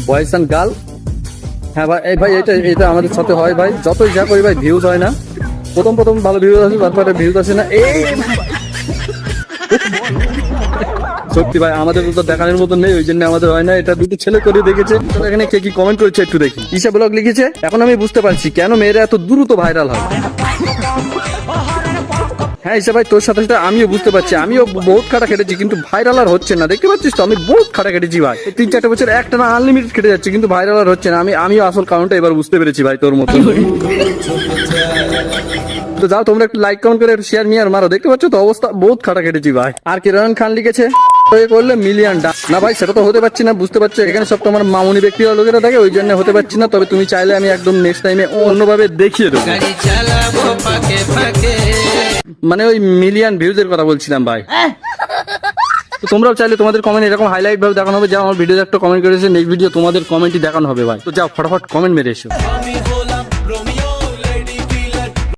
Boys and girl. হ্যাঁ ভাই, এই ভাই এটা আমাদের সাথে হয় ভাই, যতই যা করি ভাই ভিউজ হয় না। প্রথম ভালো ভিউজ আসে, তারপরে ভিউজ আসে না। এই সত্যি ভাই, আমাদের তো দেখানোর মতো নেই, ওই জন্য আমাদের হয় না। এটা দুটো ছেলে করে দেখেছে। এখানে কে কি কমেন্ট করেছে একটু দেখি। ঈশা ব্লগ লিখেছে, এখন আমি বুঝতে পারছি কেন মেয়েরা এত দ্রুত ভাইরাল হয়। হ্যাঁ ঈশা ভাই, তোর সাথে সাথে আমিও বুঝতে পারছি, আমিও বহুত খাটা খেটেছি কিন্তু ভাইরাল আর হচ্ছে না। দেখতে পাচ্ছিস তো, আমি বহুত খাটা খেটেছি ভাই, 3-4 বছর একটা না আনলিমিটেড খেটে যাচ্ছে কিন্তু ভাইরাল আর হচ্ছে না। আমিও আসল কারণটা এবার বুঝতে পেরেছি ভাই, তোর মতো। তো যাও তোমরা একটু লাইক কমেন্ট করে শেয়ার মিয়ার মারো। দেখতে পাচ্ছ তো অবস্থা, বহুত খাটা খেটেছি ভাই। আর কিরণ খান লিখেছে, করলে মিলিয়ন না ভাই, সেটা তো হতে পারছি না। বুঝতে পারছো এখানে সব তোমার মামুনি ব্যক্তিরা লোকেরা থাকে, ওই জন্য হতে পারছি না। তবে তুমি চাইলে আমি একদম নেক্সট টাইমে অন্যভাবে দেখিয়ে দেবো। মানে ওই মিলিয়ন ভিউজের কথা বলছিলাম ভাই। তো তোমরাও চাইলে তোমাদের কমেন্ট এরকম হাইলাইট ভাবে দেখানো হবে। যাও আমার ভিডিও একটা কমেন্ট করেছে, নেক্সট ভিডিও তোমাদের কমেন্টই দেখানো হবে ভাই। তো যাও ফটাফট কমেন্ট মেরে এসো।